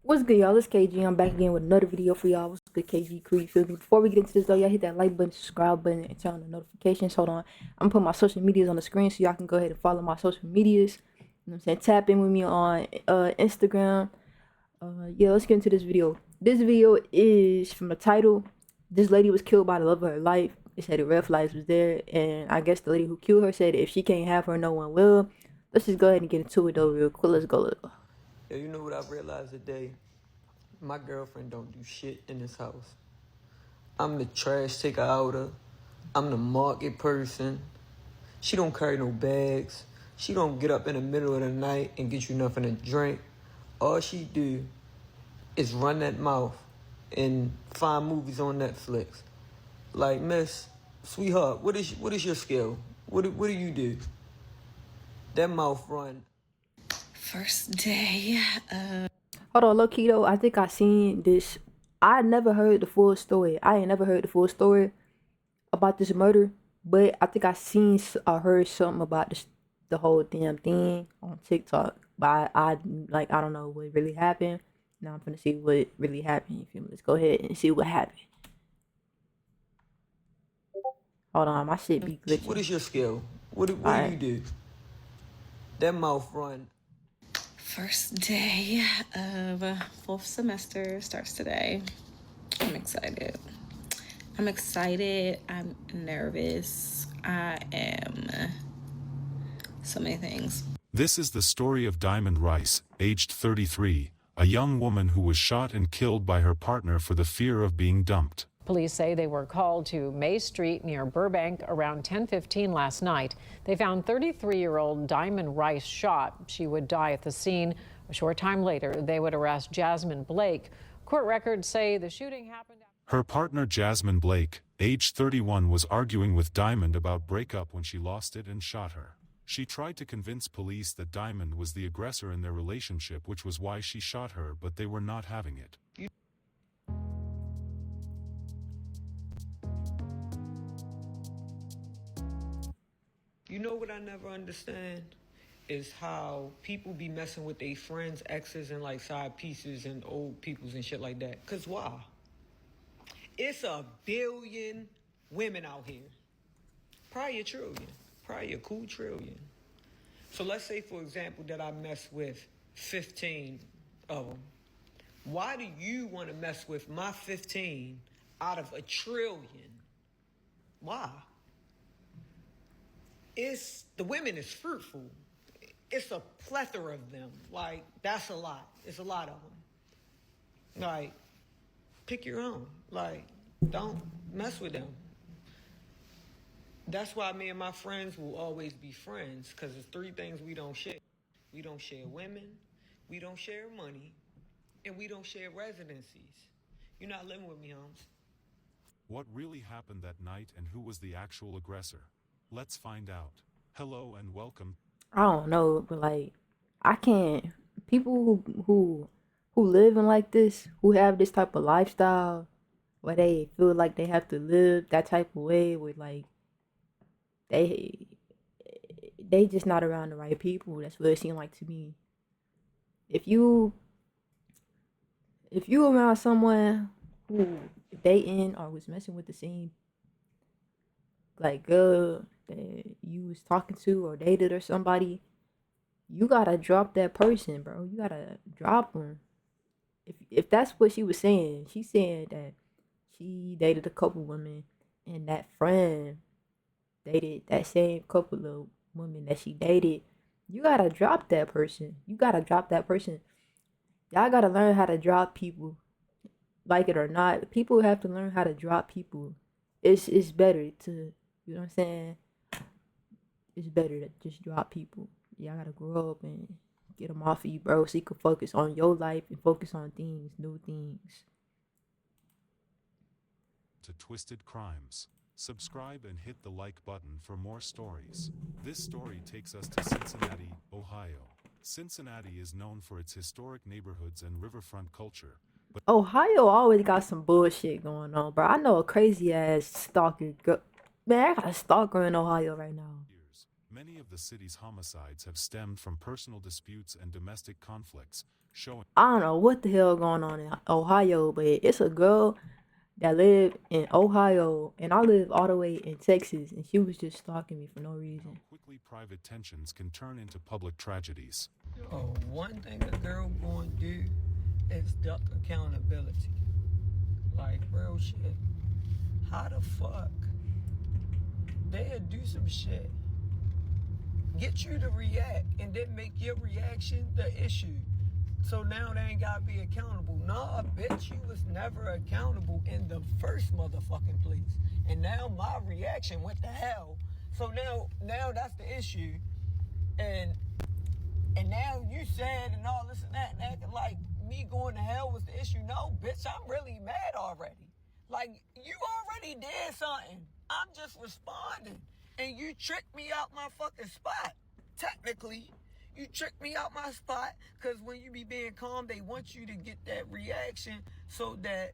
What's good, y'all? It's KG. I'm back again with another video for y'all. What's good, KG crew? You feel me? Before we get into this, though, y'all hit that like button, subscribe button, and turn on the notifications. Hold on. I'm putting my social medias on the screen so y'all can go ahead and follow my social medias. You know what I'm saying? Tap in with me on Instagram. Yeah, let's get into this video. This video is from the title. This lady was killed by the love of her life. It said the red flags was there, and I guess the lady who killed her said if she can't have her, no one will. Let's just go ahead and get into it, though, real quick. Let's go. Yeah, you know what I've realized today? My girlfriend don't do shit in this house. I'm the trash taker outer. I'm the market person. She don't carry no bags. She don't get up in the middle of the night and get you nothing to drink. All she do is run that mouth and find movies on Netflix. Like, miss, sweetheart, what is your skill? What do you do? That mouth run. First day. Hold on, low key though, I think I seen this. I never heard the full story. I ain't never heard the full story about this murder, but I think I heard something about the whole damn thing on TikTok. But I don't know what really happened. Now I'm gonna see what really happened. You feel me? Let's go ahead and see what happened. Hold on, my shit be glitching. What is your skill? What do you do? That mouth run. First day of fourth semester starts today. I'm excited. I'm nervous. I am so many things. This is the story of Diamond Rice, aged 33, a young woman who was shot and killed by her partner for the fear of being dumped. Police say they were called to May Street near Burbank around 10:15 last night. They found 33-year-old Diamond Rice shot. She would die at the scene. A short time later, they would arrest Jasmine Blake. Court records say the shooting happened. Her partner Jasmine Blake, aged 31, was arguing with Diamond about breakup when she lost it and shot her. She tried to convince police that Diamond was the aggressor in their relationship, which was why she shot her, but they were not having it. You know what I never understand is how people be messing with their friends, exes, and like side pieces and old peoples and shit like that. Cause why? It's a billion women out here. Probably a trillion. Probably a cool trillion. So let's say, for example, that I mess with 15 of them. Why do you want to mess with my 15 out of a trillion? Why? The women is fruitful. It's a plethora of them. Like, that's a lot. It's a lot of them. Like, pick your own. Like, don't mess with them. That's why me and my friends will always be friends, because there's three things we don't share. We don't share women, we don't share money, and we don't share residencies. You're not living with me, Holmes. What really happened that night and who was the actual aggressor? Let's find out. Hello and welcome. I don't know, but like, I can't. People who living like this, who have this type of lifestyle, where they feel like they have to live that type of way, with like they just not around the right people. That's what it seemed like to me. If you around someone who dating or was messing with the same like girl that you was talking to or dated or somebody, you gotta drop that person, bro. You gotta drop them. If that's what she was saying, she's saying that she dated a couple women and that friend dated that same couple of women that she dated. You gotta drop that person. You gotta drop that person. Y'all gotta learn how to drop people, like it or not. People have to learn how to drop people. It's better to, you know what I'm saying? It's better to just drop people. Y'all gotta grow up and get them off of you, bro, so you can focus on your life and focus on things, new things. To Twisted Crimes. Subscribe and hit the like button for more stories. This story takes us to Cincinnati, Ohio. Cincinnati is known for its historic neighborhoods and riverfront culture. But Ohio always got some bullshit going on, bro. I know a crazy ass stalker girl. Man, I got a stalker in Ohio right now. Many of the city's homicides have stemmed from personal disputes and domestic conflicts, showing I don't know what the hell going on in Ohio, but it's a girl that lived in Ohio, and I live all the way in Texas, and she was just stalking me for no how reason. quickly private tensions can turn into public tragedies. Oh, one thing a girl gonna do is duck accountability. Like, real shit. How the fuck they'll do some shit, get you to react, and then make your reaction the issue? So now they ain't gotta be accountable. Nah, bitch, you was never accountable in the first motherfucking place. And now my reaction went to hell. So now that's the issue. And now you said and all this and that, and acting like me going to hell was the issue. No, bitch, I'm really mad already. Like, you already did something. I'm just responding. And you tricked me out my fucking spot. Technically, you tricked me out my spot, because when you be being calm, they want you to get that reaction so that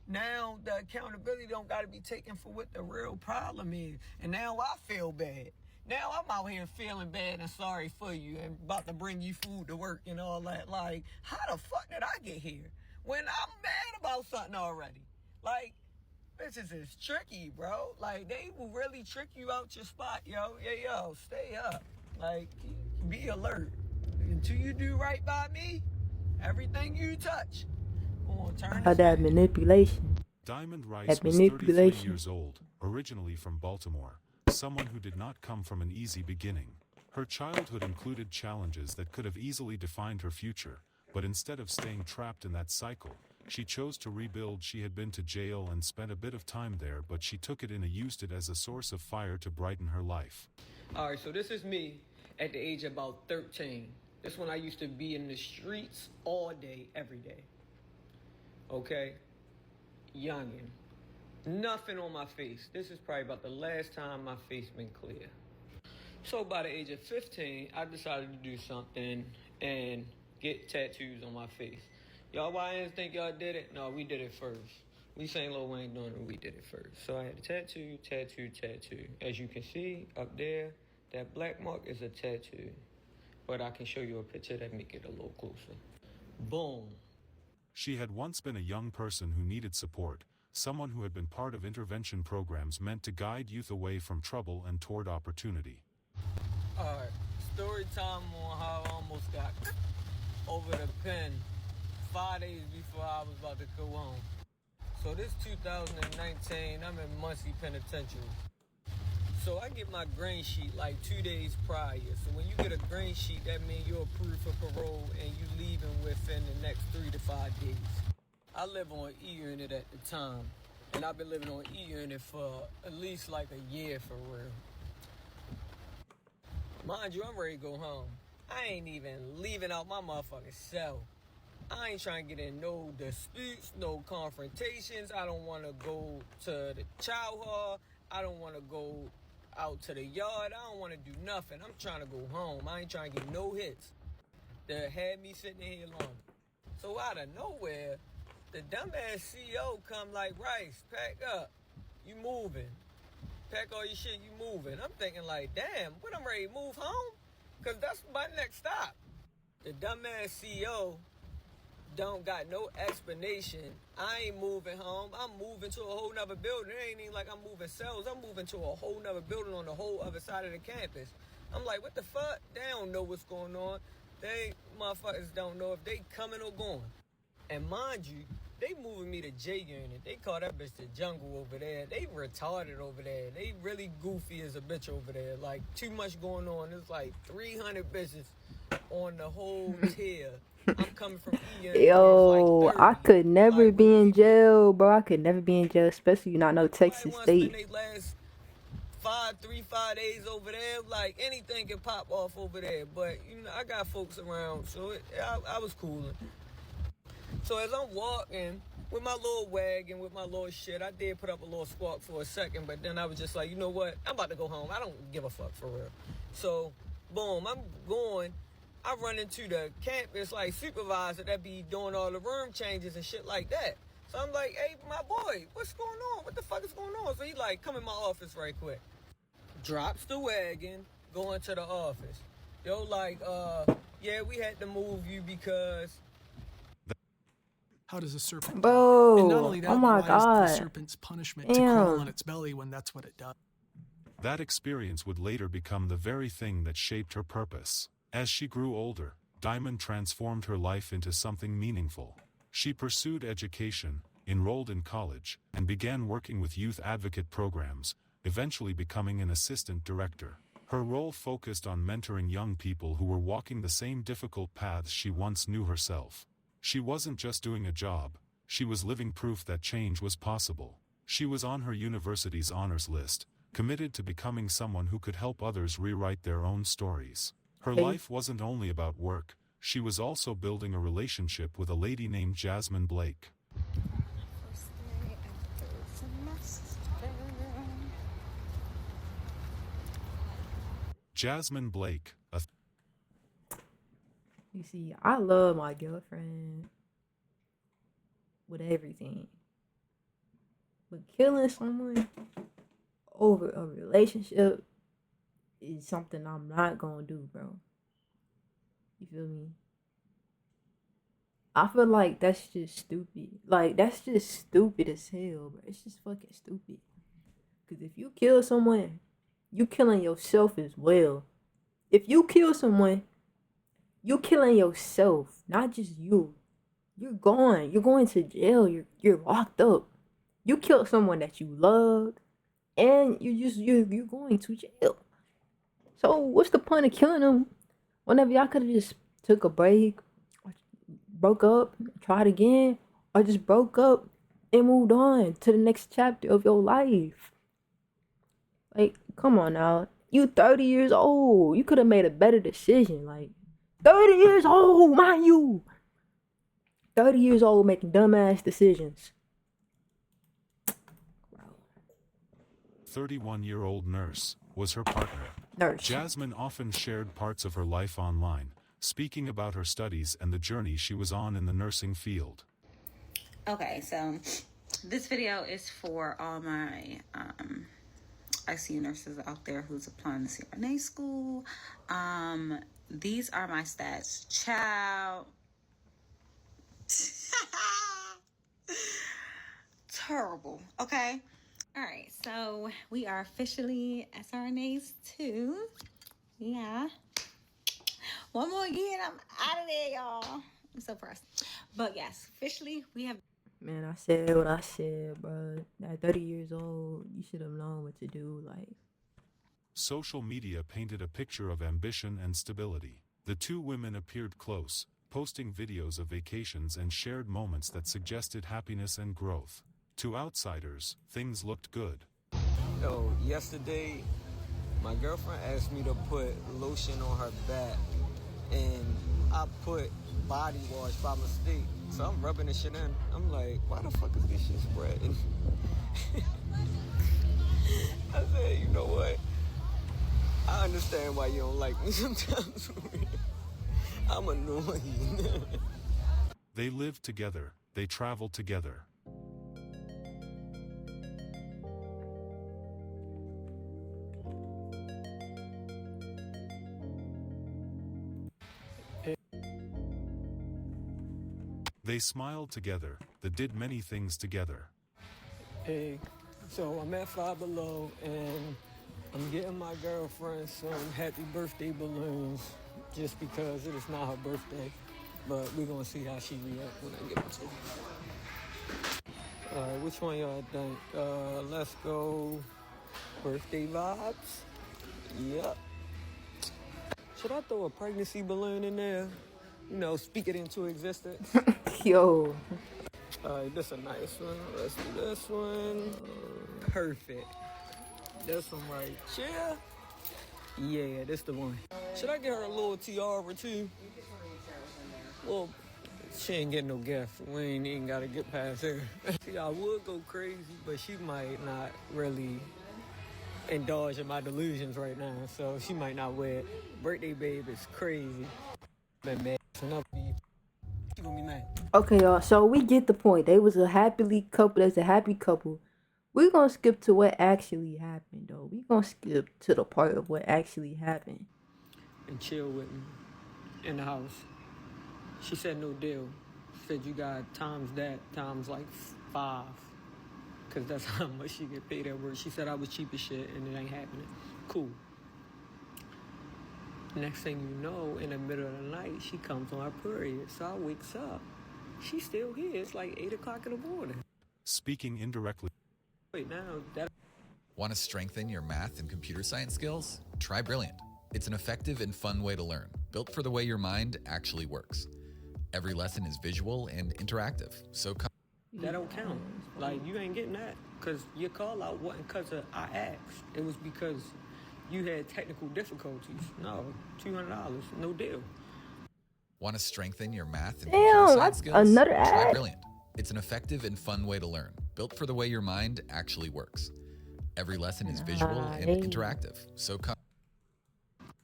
now the accountability don't got to be taken for what the real problem is. And now I feel bad. Now I'm out here feeling bad and sorry for you and about to bring you food to work and all that. Like, how the fuck did I get here when I'm mad about something already? Like, bitches is tricky, bro. Like, they will really trick you out your spot, yo. Yeah, yo, stay up. Like, be alert. Until you do right by me, everything you touch gonna turn to How that shit. manipulation. Diamond Rice That was 33 manipulation. years old, originally from Baltimore, someone who did not come from an easy beginning. Her childhood included challenges that could have easily defined her future, but instead of staying trapped in that cycle, she chose to rebuild. She had been to jail and spent a bit of time there, but she took it and used it as a source of fire to brighten her life. All right, so this is me at the age of about 13. This when I used to be in the streets all day, every day. Okay? Youngin'. Nothing on my face. This is probably about the last time my face been clear. So by the age of 15, I decided to do something and get tattoos on my face. Y'all YNs think y'all did it? No, we did it first. We St. Lil Wayne doing it, we did it first. So I had a tattoo. As you can see up there, that black mark is a tattoo. But I can show you a picture that make it a little closer. Boom. She had once been a young person who needed support, someone who had been part of intervention programs meant to guide youth away from trouble and toward opportunity. Alright, story time on how I almost got over the pen 5 days before I was about to go home. So this 2019, I'm in Muncie Penitentiary. So I get my grain sheet like 2 days prior. So when you get a grain sheet, that means you're approved for parole and you leaving within the next 3 to 5 days. I live on E-Unit at the time, and I've been living on E-Unit for at least like a year for real. Mind you, I'm ready to go home. I ain't even leaving out my motherfucking cell. I ain't trying to get in no disputes, no confrontations. I don't want to go to the chow hall. I don't want to go out to the yard. I don't want to do nothing. I'm trying to go home. I ain't trying to get no hits that had me sitting here long. So out of nowhere, the dumbass CEO come like, Rice, pack up. You moving. Pack all your shit, you moving. I'm thinking like, damn, what, I'm ready to move home? Because that's my next stop. The dumbass CEO don't got no explanation. I ain't moving home. I'm moving to a whole nother building. It ain't even like I'm moving cells. I'm moving to a whole nother building on the whole other side of the campus. I'm like, what the fuck? They don't know what's going on. They motherfuckers don't know if they coming or going. And mind you, they moving me to J Unit. They call that bitch the jungle over there. They retarded over there. They really goofy as a bitch over there. Like, too much going on. There's like 300 bitches on the whole tier. I'm coming from E-Unit. Yo, Like 30. I could never Like, be in jail, bro. I could never be in jail, especially not no Texas Spend state. they last 5 days over there. Like, anything can pop off over there. But, you know, I got folks around, so I was cooling. So as I'm walking with my little wagon, with my little shit, I did put up a little squawk for a second, but then I was just like, you know what? I'm about to go home. I don't give a fuck for real. So, boom, I'm going. I run into the campus, like, supervisor that be doing all the room changes and shit like that. So I'm like, hey, my boy, what's going on? What the fuck is going on? So he like, come in my office right quick. Drops the wagon, going to the office. Yo, like, yeah, we had to move you because How does a serpent die? Bro, And not only that, oh my why is the God. serpent's punishment to crawl Damn. on its belly when that's what it does? That experience would later become the very thing that shaped her purpose. As she grew older, Diamond transformed her life into something meaningful. She pursued education, enrolled in college, and began working with youth advocate programs, eventually becoming an assistant director. Her role focused on mentoring young people who were walking the same difficult paths she once knew herself. She wasn't just doing a job, she was living proof that change was possible. She was on her university's honors list, committed to becoming someone who could help others rewrite their own stories. Her Hey. life wasn't only about work, she was also building a relationship with a lady named Jasmine Blake. First day after semester. Jasmine Blake, a You see, I love my girlfriend with everything. But killing someone over a relationship is something I'm not gonna do, bro. You feel me? I feel like that's just stupid. Like, that's just stupid as hell, bro. It's just fucking stupid. Because if you kill someone, you killing yourself as well. If you kill someone, you killing yourself, not just you. You're gone. You're going to jail. You're locked up. You killed someone that you loved, and you're going to jail. So what's the point of killing them? Whenever y'all could have just took a break, or broke up, tried again, or just broke up and moved on to the next chapter of your life. Like, come on now. You 30 years old. You could have made a better decision. Like, 30 years old, mind you. 30 years old making dumbass decisions. 31-year-old nurse, was her partner. Nurse. Jasmine often shared parts of her life online, speaking about her studies and the journey she was on in the nursing field. Okay, so this video is for all my ICU nurses out there who's applying to CRNA school. These are my stats. Child. Terrible. Okay. All right. So we are officially SRNAs too. Yeah. One more again. I'm out of there, y'all. I'm so pressed. But yes, officially we have. Man, I said what I said, bro. At 30 years old, you should have known what to do. Like, Social media painted a picture of ambition and stability. The two women appeared close, posting videos of vacations and shared moments that suggested happiness and growth. To outsiders, things looked good. yo, yesterday, my girlfriend asked me to put lotion on her back, and I put body wash by mistake. So I'm rubbing the shit in. I'm like, why the fuck is this shit spreading? I said, you know what? I understand why you don't like me sometimes. I'm annoying. They lived together, they traveled together. They smiled together, they did many things together. Hey, so I'm at Five Below, and I'm getting my girlfriend some happy birthday balloons just because it is not her birthday. But we're gonna see how she reacts when I get them to her. Alright, which one y'all think? Let's go birthday vibes. Yep. Should I throw a pregnancy balloon in there? You know, speak it into existence. yo. Alright, this a nice one. Let's do this one. Perfect. This one right here. Yeah, this the one. Should I get her a little tiara too? Well, she ain't getting no gift. We ain't even gotta get past her. See, I would go crazy, but she might not really indulge in my delusions right now, so she might not wear it. Birthday babe is crazy. Been mad enough of you. gonna be mad. Okay, y'all. So we get the point. They was a happy couple. That's a happy couple. we gonna skip to what actually happened, though. We gonna skip to the part of what actually happened. And chill with me in the house. She said no deal. Said you got times that, times like 5. Because that's how much she get paid at work. She said I was cheap as shit and it ain't happening. Cool. Next thing you know, in the middle of the night, she comes on her period. So I wakes up. She's still here. It's like 8 o'clock in the morning. Speaking indirectly. Wait, now that... Want to strengthen your math and computer science skills? Try Brilliant. It's an effective and fun way to learn, built for the way your mind actually works. Every lesson is visual and interactive, so that don't count. Like, you ain't getting that. Because your call out wasn't because I asked. It was because you had technical difficulties. No, $200, no deal. Want to strengthen your math and computer science skills? Another Try ad. Brilliant. It's an effective and fun way to learn, built for the way your mind actually works. Every lesson is visual and interactive, so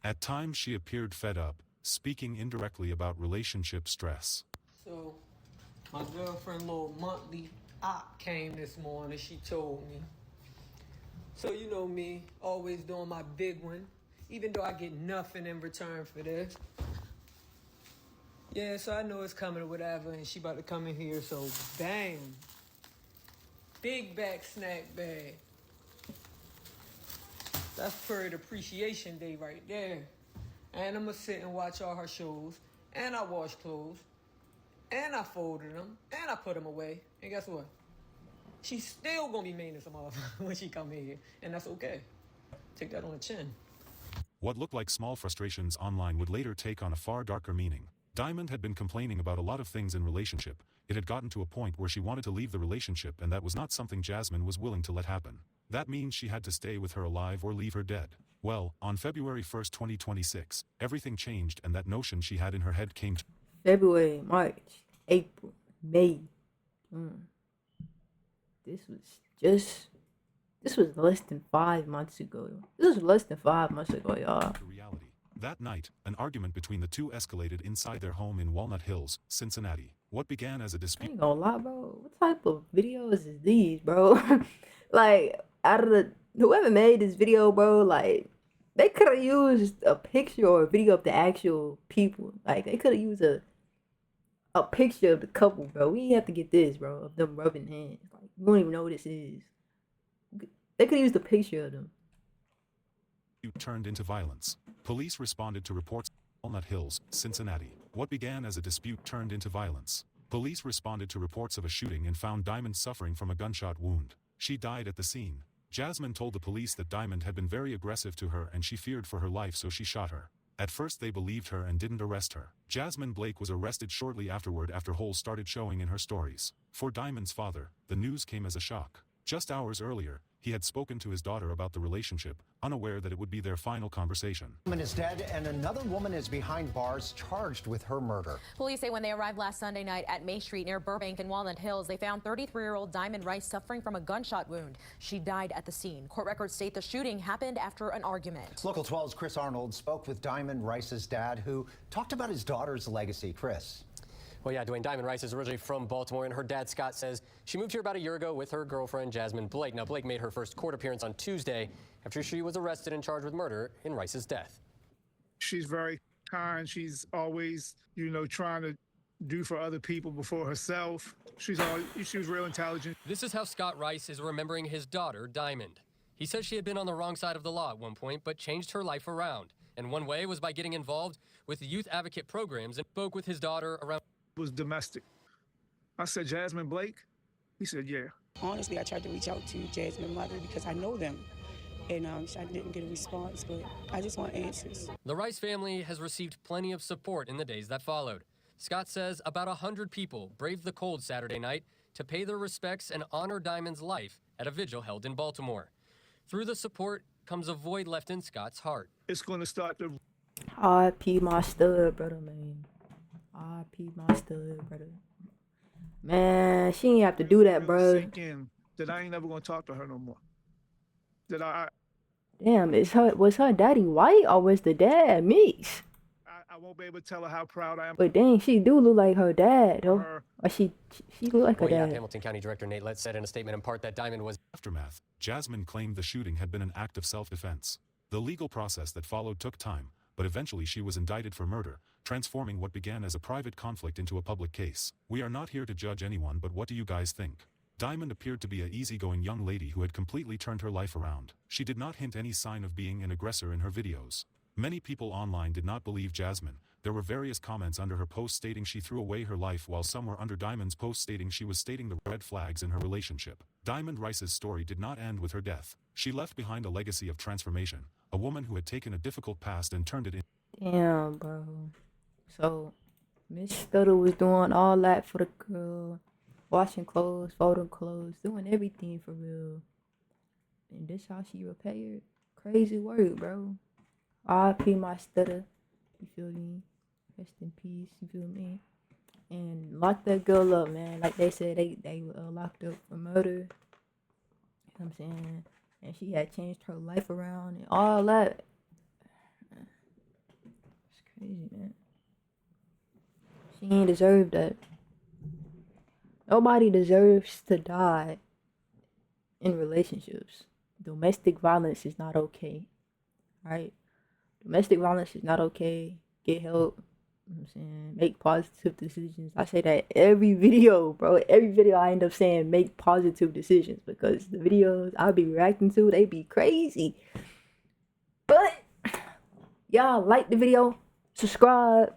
At times she appeared fed up, speaking indirectly about relationship stress. So, my girlfriend, little monthly op came this morning. She told me. So, you know me, always doing my big one, even though I get nothing in return for this. Yeah, so I know it's coming or whatever, and she about to come in here, so bam. Big back snack bag. That's Period Appreciation Day right there. And I'm gonna sit and watch all her shows, and I wash clothes, and I folded them, and I put them away. And guess what? She's still gonna be mean as a motherfucker when she come in here, and that's okay. Take that on the chin. What looked like small frustrations online would later take on a far darker meaning. Diamond had been complaining about a lot of things in relationship. It had gotten to a point where she wanted to leave the relationship, and that was not something Jasmine was willing to let happen. That means she had to stay with her alive or leave her dead. Well, on February 1st, 2026, everything changed, and that notion she had in her head came to February, March, April, May. This was less than 5 months ago. This was less than 5 months ago, y'all. reality. That night, an argument between the two escalated inside their home in Walnut Hills, Cincinnati. What began as a I dispute ain't gonna lie, bro. What type of videos is these, bro? Like, out of whoever made this video, bro, like, they could have used a picture or a video of the actual people. Like, they could have used a picture of the couple, bro. We ain't have to get this, bro, of them rubbing hands. Like, we don't even know what this is. They could have used a picture of them. turned into violence. Police responded to reports in Walnut Hills, Cincinnati. What began as a dispute turned into violence. Police responded to reports of a shooting and found Diamond suffering from a gunshot wound. She died at the scene. Jasmine told the police that Diamond had been very aggressive to her and she feared for her life, so she shot her. At first they believed her and didn't arrest her. Jasmine Blake was arrested shortly afterward after holes started showing in her stories. For Diamond's father, the news came as a shock. Just hours earlier, he had spoken to his daughter about the relationship, unaware that it would be their final conversation. Woman is dead and another woman is behind bars charged with her murder. Police say when they arrived last Sunday night at May Street near Burbank and Walnut Hills, they found 33-year-old Diamond Rice suffering from a gunshot wound. She died at the scene. Court records state the shooting happened after an argument. Local 12's Chris Arnold spoke with Diamond Rice's dad, who talked about his daughter's legacy. Chris. Well, yeah, Dwayne, Diamond Rice is originally from Baltimore, and her dad, Scott, says she moved here about a year ago with her girlfriend, Jasmine Blake. Now, Blake made her first court appearance on Tuesday after she was arrested and charged with murder in Rice's death. She's very kind. She's always, trying to do for other people before herself. She was real intelligent. This is how Scott Rice is remembering his daughter, Diamond. He says she had been on the wrong side of the law at one point, but changed her life around. And one way was by getting involved with the youth advocate programs and spoke with his daughter around. Was domestic. I said, Jasmine Blake? He said, yeah. Honestly, I tried to reach out to Jasmine's mother because I know them. And I didn't get a response, but I just want answers. The Rice family has received plenty of support in the days that followed. Scott says about 100 people braved the cold Saturday night to pay their respects and honor Diamond's life at a vigil held in Baltimore. Through the support comes a void left in Scott's heart. It's going to start to... R.I.P. my stud, brother, man. R.I.P. my stud, brother. Man, she ain't have to do that, bro. Sink in that I ain't never going to talk to her no more. That Damn, was her daddy white or was the dad mixed? I won't be able to tell her how proud I am But dang, she do look like her dad, of though. her. Or she look like her Well, yeah, dad. Hamilton County Director Nate Letts said in a statement in part that Diamond was Aftermath, Jasmine claimed the shooting had been an act of self-defense. The legal process that followed took time, but eventually she was indicted for murder, transforming what began as a private conflict into a public case. We are not here to judge anyone, but what do you guys think? Diamond appeared to be a easygoing young lady who had completely turned her life around. She did not hint any sign of being an aggressor in her videos. Many people online did not believe Jasmine. There were various comments under her post stating she threw away her life, while some were under Diamond's post stating she was stating the red flags in her relationship. Diamond Rice's story did not end with her death. She left behind a legacy of transformation, a woman who had taken a difficult past and turned it in. Damn, bro. So, Miss Stutter was doing all that for the girl. Washing clothes, folding clothes, doing everything for real. And this how she repaired? Crazy work, bro. R.I.P. my Stutter. You feel me? Rest in peace, you feel me? And lock that girl up, man. Like they said, they locked up for murder. You know what I'm saying? And she had changed her life around and all that. It's crazy, man. She ain't deserve that. Nobody deserves to die in relationships. Domestic violence is not okay. Right? Domestic violence is not okay. Get help. You know what I'm saying? Make positive decisions. I say that every video, bro. Every video I end up saying make positive decisions because the videos I be reacting to, they be crazy. But y'all like the video, subscribe,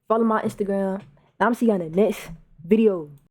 follow my Instagram, and I'm see you on the next video.